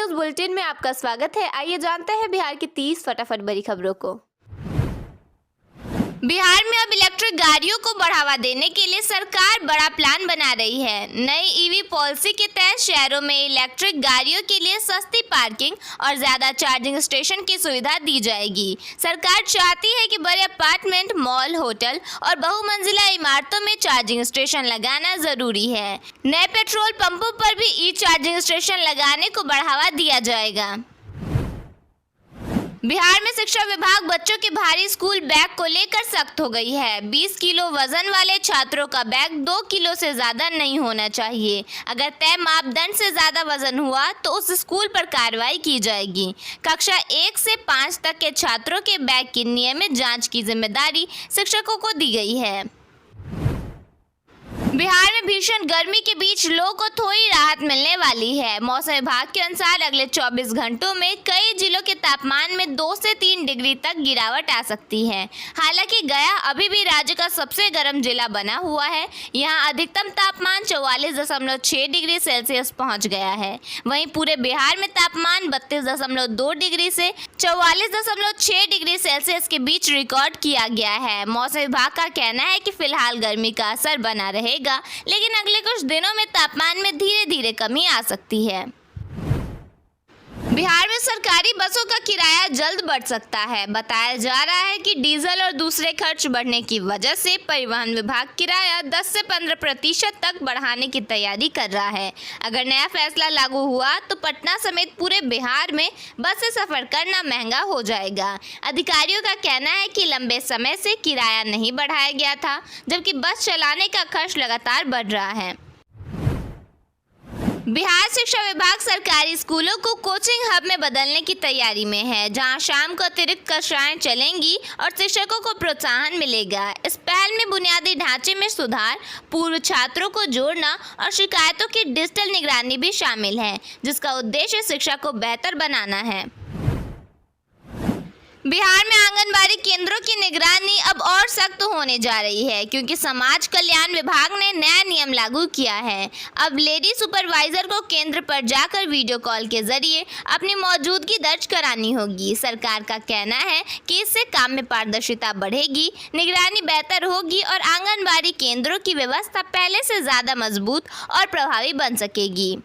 News bulletin में आपका स्वागत है। आइए जानते हैं बिहार की 30 फटाफट बड़ी खबरों को। बिहार में अब इलेक्ट्रिक गाड़ियों को बढ़ावा देने के लिए सरकार बड़ा प्लान बना रही है। नई ईवी पॉलिसी के तहत शहरों में इलेक्ट्रिक गाड़ियों के लिए सस्ती पार्किंग और ज्यादा चार्जिंग स्टेशन की सुविधा दी जाएगी। सरकार चाहती है कि बड़े अपार्टमेंट, मॉल, होटल और बहुमंजिला इमारतों में चार्जिंग स्टेशन लगाना जरूरी है। नए पेट्रोल पंपों पर भी ई चार्जिंग स्टेशन लगाने को बढ़ावा दिया जाएगा। बिहार में शिक्षा विभाग बच्चों के भारी स्कूल बैग को लेकर सख्त हो गई है। 20 किलो वजन वाले छात्रों का बैग 2 किलो से ज्यादा नहीं होना चाहिए। अगर तय मापदंड से ज्यादा वजन हुआ तो उस स्कूल पर कार्रवाई की जाएगी। कक्षा 1 से 5 तक के छात्रों के बैग की नियमित जांच की जिम्मेदारी शिक्षकों को दी गई है। बिहार में भीषण गर्मी के बीच लोगों को थोड़ी राहत मिलने वाली है। मौसम विभाग के अनुसार अगले 24 घंटों में कई जिलों के तापमान में 2 से 3 डिग्री तक गिरावट आ सकती है। हालांकि गया अभी भी राज्य का सबसे गर्म जिला बना हुआ है। यहां अधिकतम तापमान 44.6 डिग्री सेल्सियस पहुंच गया है। वहीं पूरे बिहार में तापमान 32.2 डिग्री से 44.6 डिग्री सेल्सियस के बीच रिकॉर्ड किया गया है। मौसम विभाग का कहना है कि फिलहाल गर्मी का असर बना रहेगा, लेकिन अगले कुछ दिनों में तापमान में धीरे धीरे कमी आ सकती है। बिहार में सरकारी बसों का किराया जल्द बढ़ सकता है। बताया जा रहा है कि डीजल और दूसरे खर्च बढ़ने की वजह से परिवहन विभाग किराया 10 से 15% तक बढ़ाने की तैयारी कर रहा है। अगर नया फैसला लागू हुआ तो पटना समेत पूरे बिहार में बस से सफर करना महंगा हो जाएगा। अधिकारियों का कहना है कि लंबे समय से किराया नहीं बढ़ाया गया था, जबकि बस चलाने का खर्च लगातार बढ़ रहा है। बिहार शिक्षा विभाग सरकारी स्कूलों को कोचिंग हब में बदलने की तैयारी में है, जहां शाम को अतिरिक्त कक्षाएं चलेंगी और शिक्षकों को प्रोत्साहन मिलेगा। इस पहल में बुनियादी ढांचे में सुधार, पूर्व छात्रों को जोड़ना और शिकायतों की डिजिटल निगरानी भी शामिल है, जिसका उद्देश्य शिक्षा को बेहतर बनाना है। बिहार में आंगनबाड़ी केंद्रों की निगरानी अब और सख्त होने जा रही है, क्योंकि समाज कल्याण विभाग ने नया नियम लागू किया है। अब लेडी सुपरवाइजर को केंद्र पर जाकर वीडियो कॉल के जरिए अपनी मौजूदगी दर्ज करानी होगी। सरकार का कहना है कि इससे काम में पारदर्शिता बढ़ेगी, निगरानी बेहतर होगी और आंगनबाड़ी केंद्रों की व्यवस्था पहले से ज्यादा मजबूत और प्रभावी बन सकेगी।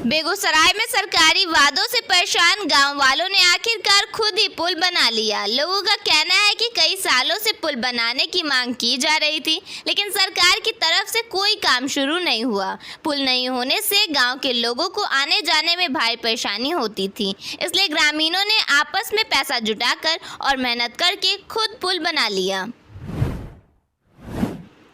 बेगूसराय में सरकारी वादों से परेशान गांव वालों ने आखिरकार खुद ही पुल बना लिया। लोगों का कहना है कि कई सालों से पुल बनाने की मांग की जा रही थी, लेकिन सरकार की तरफ से कोई काम शुरू नहीं हुआ। पुल नहीं होने से गांव के लोगों को आने जाने में भारी परेशानी होती थी, इसलिए ग्रामीणों ने आपस में पैसा जुटाकर और मेहनत करके खुद पुल बना लिया।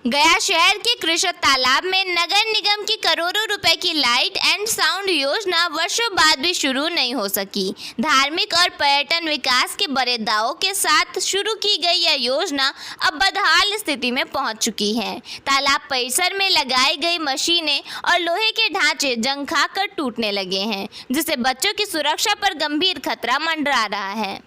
गया शहर के कृषक तालाब में नगर निगम की करोड़ों रुपए की लाइट एंड साउंड योजना वर्षों बाद भी शुरू नहीं हो सकी। धार्मिक और पर्यटन विकास के बड़े दावों के साथ शुरू की गई यह योजना अब बदहाल स्थिति में पहुंच चुकी है। तालाब परिसर में लगाई गई मशीनें और लोहे के ढांचे जंग खाकर टूटने लगे हैं, जिससे बच्चों की सुरक्षा पर गंभीर खतरा मंडरा रहा है।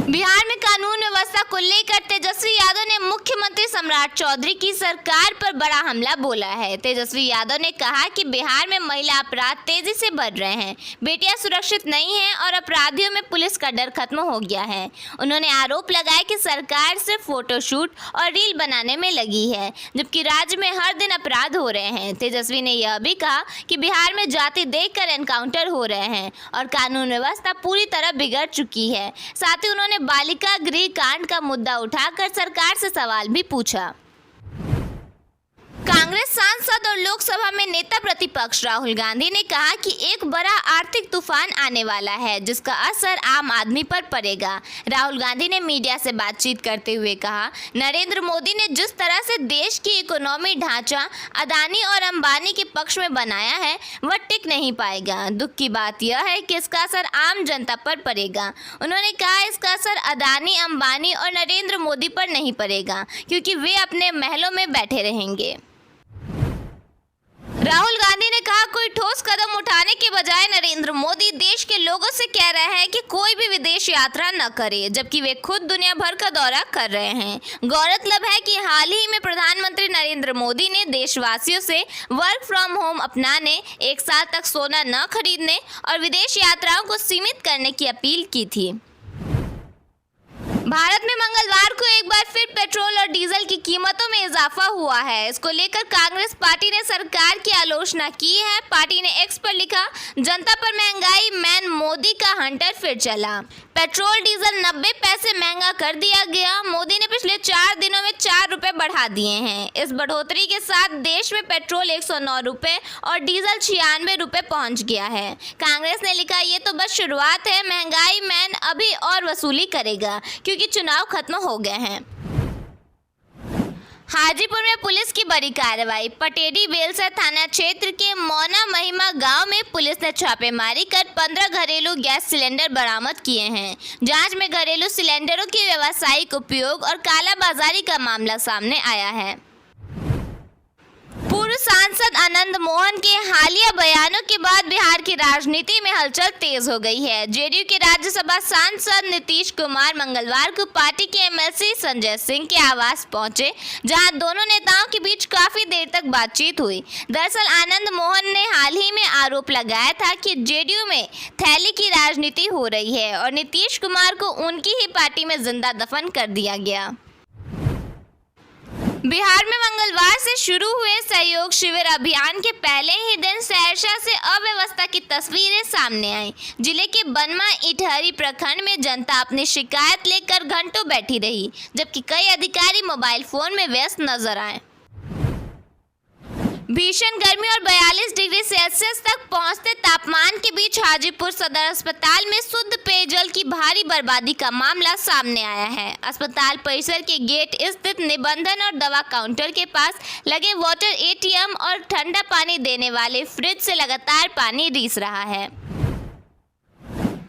बिहार में कानून व्यवस्था को लेकर तेजस्वी यादव ने मुख्यमंत्री सम्राट चौधरी की सरकार पर बड़ा हमला बोला है। तेजस्वी यादव ने कहा कि बिहार में महिला अपराध तेजी से बढ़ रहे हैं, बेटियां सुरक्षित नहीं हैं और अपराधियों में पुलिस का डर खत्म हो गया है। उन्होंने आरोप लगाया कि सरकार सिर्फ फोटोशूट और रील बनाने में लगी है, जबकि राज्य में हर दिन अपराध हो रहे हैं। तेजस्वी ने यह भी कहा कि बिहार में जाति देखकर एनकाउंटर हो रहे हैं और कानून व्यवस्था पूरी तरह बिगड़ चुकी है। साथ ही उन्होंने बालिका गृह कांड का मुद्दा उठाकर सरकार से सवाल भी पूछा। कांग्रेस सांसद और लोकसभा में नेता प्रतिपक्ष राहुल गांधी ने कहा कि एक बड़ा आर्थिक तूफान आने वाला है, जिसका असर आम आदमी पर पड़ेगा। राहुल गांधी ने मीडिया से बातचीत करते हुए कहा, नरेंद्र मोदी ने जिस तरह से देश की इकोनॉमी ढांचा अदानी और अंबानी के पक्ष में बनाया है, वह टिक नहीं पाएगा। दुख की बात यह है कि इसका असर आम जनता पर पड़ेगा। उन्होंने कहा, इसका असर अदानी, अंबानी और नरेंद्र मोदी पर नहीं पड़ेगा, क्योंकि वे अपने महलों में बैठे रहेंगे। राहुल गांधी ने कहा, कोई ठोस कदम उठाने के बजाय नरेंद्र मोदी देश के लोगों से कह रहे हैं कि कोई भी विदेश यात्रा न करे, जबकि वे खुद दुनिया भर का दौरा कर रहे हैं। गौरतलब है कि हाल ही में प्रधानमंत्री नरेंद्र मोदी ने देशवासियों से वर्क फ्रॉम होम अपनाने, 1 साल तक सोना न खरीदने और विदेश यात्राओं को सीमित करने की अपील की थी। भारत में मंगलवार को एक बार फिर पेट्रोल और डीजल की कीमतों में इजाफा हुआ है। इसको लेकर कांग्रेस पार्टी ने सरकार की आलोचना की है। पार्टी ने एक्स पर लिखा, जनता पर महंगाई मैन मोदी का हंटर फिर चला। पेट्रोल डीजल 90 पैसे महंगा कर दिया गया। मोदी ने पिछले 4 दिनों में 4 रुपए बढ़ा दिए हैं। इस बढ़ोतरी के साथ देश में पेट्रोल 109 रुपए और डीजल 96 रुपए पहुंच गया है। कांग्रेस ने लिखा, ये तो बस शुरुआत है, महंगाई मैन अभी और वसूली करेगा क्योंकि चुनाव खत्म हो गए हैं। हाजीपुर में पुलिस की बड़ी कार्रवाई। पटेडी बेलसर थाना क्षेत्र के मौना महिमा गांव में पुलिस ने छापेमारी कर 15 घरेलू गैस सिलेंडर बरामद किए हैं। जांच में घरेलू सिलेंडरों के व्यावसायिक उपयोग और कालाबाजारी का मामला सामने आया है। पूर्व सांसद आनंद मोहन के हालिया बयानों के बाद बिहार की राजनीति में हलचल तेज हो गई है। जेडीयू के राज्यसभा सांसद नीतीश कुमार मंगलवार को पार्टी के एमएलसी संजय सिंह के आवास पहुंचे, जहां दोनों नेताओं के बीच काफी देर तक बातचीत हुई। दरअसल आनंद मोहन ने हाल ही में आरोप लगाया था कि जेडीयू में थैली की राजनीति हो रही है और नीतीश कुमार को उनकी ही पार्टी में जिंदा दफन कर दिया गया। बिहार में मंगलवार से शुरू हुए सहयोग शिविर अभियान के पहले ही दिन सहरसा से अव्यवस्था की तस्वीरें सामने आई। जिले के बनमा इटहरी प्रखंड में जनता अपनी शिकायत लेकर घंटों बैठी रही, जबकि कई अधिकारी मोबाइल फोन में व्यस्त नजर आए। भीषण गर्मी और 42 डिग्री सेल्सियस तक पहुंचते तापमान के बीच हाजीपुर सदर अस्पताल में शुद्ध पेयजल की भारी बर्बादी का मामला सामने आया है। अस्पताल परिसर के गेट स्थित निबंधन और दवा काउंटर के पास लगे वाटर एटीएम और ठंडा पानी देने वाले फ्रिज से लगातार पानी रिस रहा है।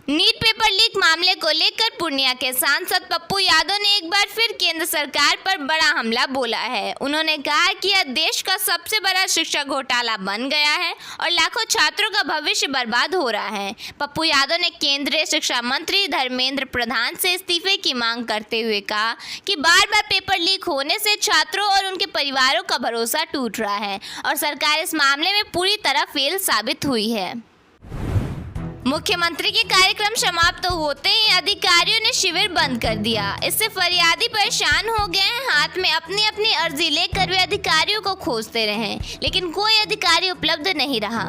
नीट पेपर लीक मामले को लेकर पूर्णिया के सांसद पप्पू यादव ने एक बार फिर केंद्र सरकार पर बड़ा हमला बोला है। उन्होंने कहा कि यह देश का सबसे बड़ा शिक्षा घोटाला बन गया है और लाखों छात्रों का भविष्य बर्बाद हो रहा है। पप्पू यादव ने केंद्रीय शिक्षा मंत्री धर्मेंद्र प्रधान से इस्तीफे की मांग करते हुए कहा कि बार बार पेपर लीक होने से छात्रों और उनके परिवारों का भरोसा टूट रहा है और सरकार इस मामले में पूरी तरह फेल साबित हुई है। मुख्यमंत्री के कार्यक्रम समाप्त होते ही अधिकारियों ने शिविर बंद कर दिया। इससे फरियादी परेशान हो गए। हाथ में अपनी अपनी अर्जी लेकर वे अधिकारियों को खोजते रहे, लेकिन कोई अधिकारी उपलब्ध नहीं रहा।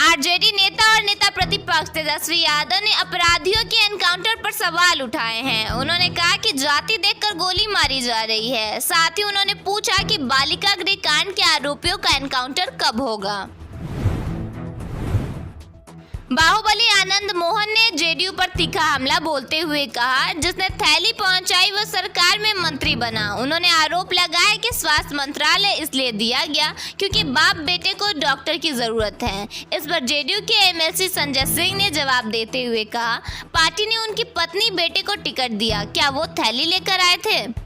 आरजेडी नेता और नेता प्रतिपक्ष तेजस्वी यादव ने अपराधियों के एनकाउंटर पर सवाल उठाए हैं। उन्होंने कहा कि जाति देखकर गोली मारी जा रही है। साथ ही उन्होंने पूछा कि बालिका गृह कांड के आरोपियों का एनकाउंटर कब होगा। बाहुबली आनंद मोहन ने जेडीयू पर तीखा हमला बोलते हुए कहा, जिसने थैली पहुंचाई वो सरकार में मंत्री बना। उन्होंने आरोप लगाया कि स्वास्थ्य मंत्रालय इसलिए दिया गया क्योंकि बाप बेटे को डॉक्टर की जरूरत है। इस पर जेडीयू के एमएलसी संजय सिंह ने जवाब देते हुए कहा, पार्टी ने उनकी पत्नी बेटे को टिकट दिया, क्या वो थैली लेकर आए थे?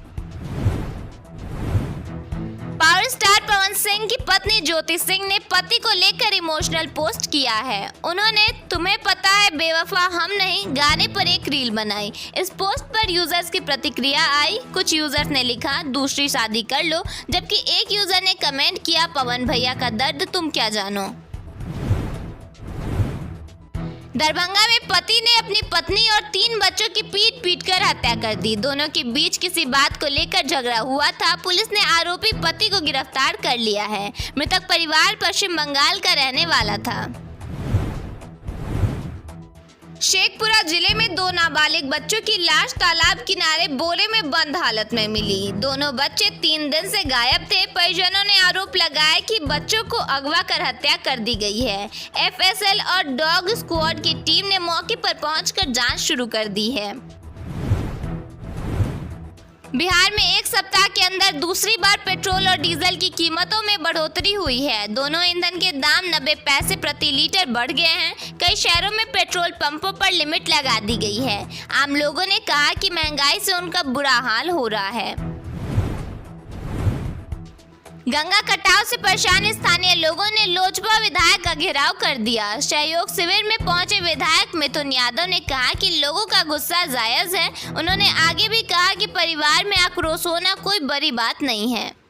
पावर स्टार पवन सिंह की पत्नी ज्योति सिंह ने पति को लेकर इमोशनल पोस्ट किया है। उन्होंने तुम्हें पता है बेवफा हम नहीं गाने पर एक रील बनाई। इस पोस्ट पर यूजर्स की प्रतिक्रिया आई। कुछ यूजर्स ने लिखा दूसरी शादी कर लो, जबकि एक यूजर ने कमेंट किया पवन भैया का दर्द तुम क्या जानो। दरभंगा में पति ने अपनी पत्नी और 3 बच्चों की पीट कर हत्या कर दी। दोनों के बीच किसी बात को लेकर झगड़ा हुआ था। पुलिस ने आरोपी पति को गिरफ्तार कर लिया है। मृतक परिवार पश्चिम बंगाल का रहने वाला था। शेखपुरा जिले में 2 नाबालिग बच्चों की लाश तालाब किनारे बोरे में बंद हालत में मिली। दोनों बच्चे 3 दिन से गायब थे। परिजनों ने आरोप लगाया कि बच्चों को अगवा कर हत्या कर दी गई है। एफएसएल और डॉग स्क्वाड की टीम ने मौके पर पहुंचकर जांच शुरू कर दी है। बिहार में एक सप्ताह के अंदर दूसरी बार पेट्रोल और डीजल की कीमतों में बढ़ोतरी हुई है। दोनों ईंधन के दाम 90 पैसे प्रति लीटर बढ़ गए हैं। कई शहरों में पेट्रोल पंपों पर लिमिट लगा दी गई है। आम लोगों ने कहा कि महंगाई से उनका बुरा हाल हो रहा है। गंगा कटाव से परेशान स्थानीय लोगों ने लोजपा विधायक का घेराव कर दिया। सहयोग शिविर में पहुंचे विधायक मिथुन यादव ने कहा कि लोगों का गुस्सा जायज है। उन्होंने आगे भी कहा कि परिवार में आक्रोश होना कोई बड़ी बात नहीं है।